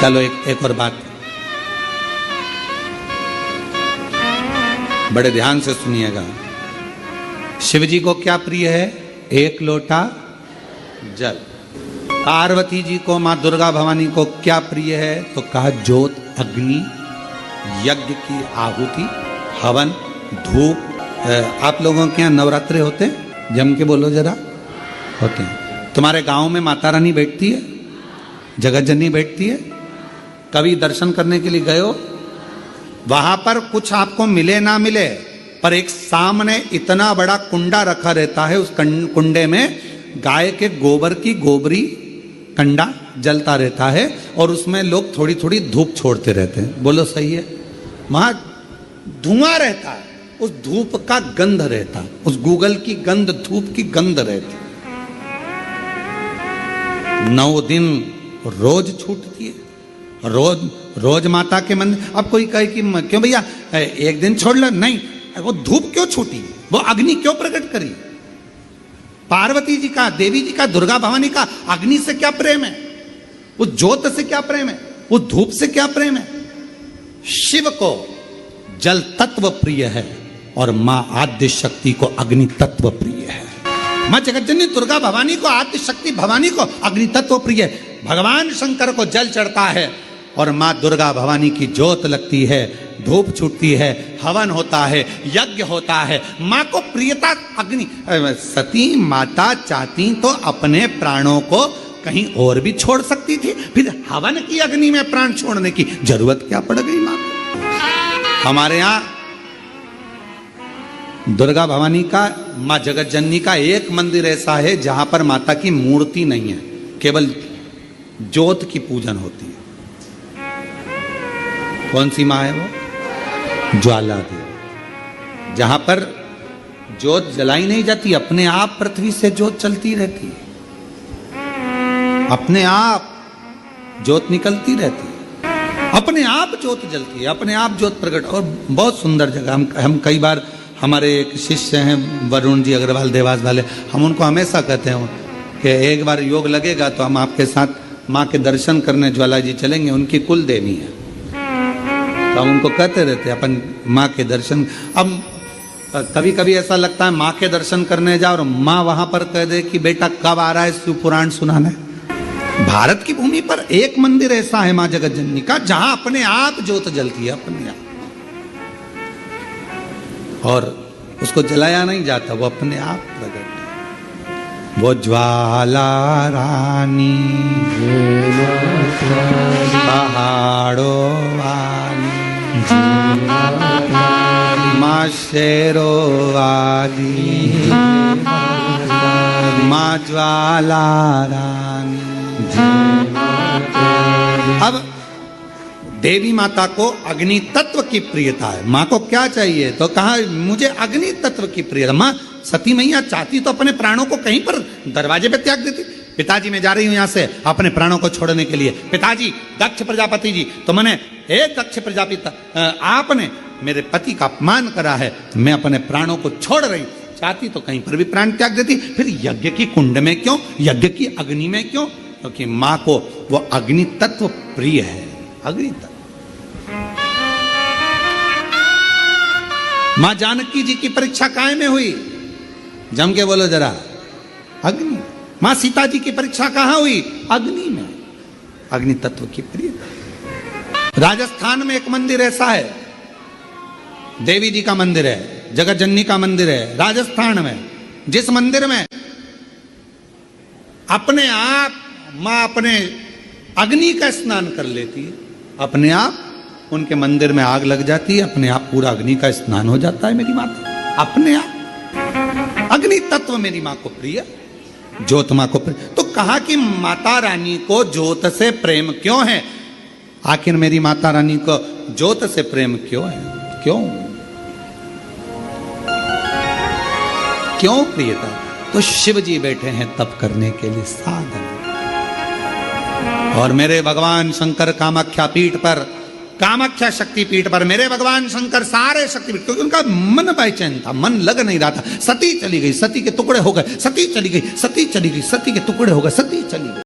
चलो एक और बात, बड़े ध्यान से सुनिएगा। शिव जी को क्या प्रिय है? एक लोटा जल। पार्वती जी को, मां दुर्गा भवानी को क्या प्रिय है? तो कहा ज्योत, अग्नि, यज्ञ की आहुति, हवन, धूप। आप लोगों के यहाँ नवरात्रे होते हैं? जम के बोलो जरा। होते हैं। तुम्हारे गांव में माता रानी बैठती है, जगत जननी बैठती है? कभी दर्शन करने के लिए गए हो? वहां पर कुछ आपको मिले ना मिले, पर एक सामने इतना बड़ा कुंडा रखा रहता है, उस कुंडे में गाय के गोबर की गोबरी कंडा जलता रहता है और उसमें लोग थोड़ी थोड़ी धूप छोड़ते रहते हैं। बोलो सही है? वहां धुआं रहता है, उस धूप का गंध रहता है, उस गूगल की गंध, धूप की गंध रहती। 9 दिन रोज छूटती है, रोज माता के मंदिर। अब कोई कहे कि क्यों भैया एक दिन छोड़ लो, नहीं, वो धूप क्यों छूटी, वो अग्नि क्यों प्रकट करी? पार्वती जी का, देवी जी का, दुर्गा भवानी का अग्नि से क्या प्रेम है? उस ज्योत से क्या प्रेम है? उस धूप से क्या प्रेम है? शिव को जल तत्व प्रिय है और मां आद्य शक्ति को अग्नि तत्व प्रिय है। मां जगतजननी दुर्गा भवानी को, आद्य शक्ति भवानी को अग्नि तत्व प्रिय है। भगवान शंकर को जल चढ़ता है और मां दुर्गा भवानी की ज्योत लगती है, धूप छूटती है, हवन होता है, यज्ञ होता है। मां को प्रियता अग्नि। सती माता चाहती तो अपने प्राणों को कहीं और भी छोड़ सकती थी, फिर हवन की अग्नि में प्राण छोड़ने की जरूरत क्या पड़ गई मां को? हमारे यहां दुर्गा भवानी का, मां जगत जननी का एक मंदिर ऐसा है जहां पर माता की मूर्ति नहीं है, केवल ज्योत की पूजन होती है। कौन सी मां है वो? ज्वाला देवी। जहां पर ज्योत जलाई नहीं जाती, अपने आप पृथ्वी से ज्योत चलती रहती है, अपने आप ज्योत निकलती रहती है, अपने आप ज्योत जलती है, अपने आप ज्योत प्रकट। और बहुत सुंदर जगह। हम कई बार, हमारे एक शिष्य हैं वरुण जी अग्रवाल देवास वाले, हम उनको हमेशा कहते हैं कि एक बार योग लगेगा तो हम आपके साथ माँ के दर्शन करने ज्वाला जी चलेंगे। उनकी कुल देवी है, तो हम उनको कहते रहते हैं अपन माँ के दर्शन। अब कभी कभी ऐसा लगता है माँ के दर्शन करने जाओ और माँ वहां पर कह दे कि बेटा कब आ रहा है शिव पुराण सुनाने। भारत की भूमि पर एक मंदिर ऐसा है माँ जगत जननी का जहां अपने आप ज्योत जलती है, अपने आप, और उसको जलाया नहीं जाता, वो अपने आप प्रकट है। वो ज्वाला रानी पहाड़ों वाली, माँ शेरों वाली, माँ ज्वाला रानी। अब देवी माता को अग्नि तत्व की प्रियता है। माँ को क्या चाहिए? तो कहा मुझे अग्नि तत्व की प्रियता। माँ सती मैया चाहती तो अपने प्राणों को कहीं पर दरवाजे पे त्याग देती। पिताजी मैं जा रही हूं यहां से अपने प्राणों को छोड़ने के लिए। पिताजी, दक्ष प्रजापति जी, तो मैंने, हे दक्ष प्रजापति, आपने मेरे पति का अपमान करा है, मैं अपने प्राणों को छोड़ रही हूं। चाहती तो कहीं पर भी प्राण त्याग देती, फिर यज्ञ की कुंड में क्यों, यज्ञ की अग्नि में क्यों? क्योंकि माँ को वो अग्नि तत्व प्रिय है। अग्नि तत्व। मां जानकी जी की परीक्षा काय में हुई? जम के बोलो जरा। अग्नि। मां सीता जी की परीक्षा कहां हुई? अग्नि में। अग्नि तत्व की प्रियता। राजस्थान में एक मंदिर ऐसा है, देवी जी का मंदिर है, जगत जननी का मंदिर है राजस्थान में, जिस मंदिर में अपने आप मां अपने अग्नि का स्नान कर लेती है, अपने आप उनके मंदिर में आग लग जाती है, अपने आप पूरा अग्नि का स्नान हो जाता है मेरी माता, अपने आप। अग्नि तत्व मेरी मां को प्रिय, ज्योत मां को प्रिय। तो कहा कि माता रानी को ज्योत से प्रेम क्यों है? आखिर मेरी माता रानी को ज्योत से प्रेम क्यों है? क्यों क्यों प्रियता? तो शिव जी बैठे हैं तप करने के लिए, साधन। और मेरे भगवान शंकर कामाख्या पीठ पर, कामाख्या शक्ति पीठ पर मेरे भगवान शंकर सारे शक्तिपीठ, क्योंकि उनका मन बेचैन था, मन लग नहीं रहा था। सती चली गई, सती के टुकड़े हो गए, सती चली गई, सती चली गई, सती के टुकड़े हो गए, सती चली गई।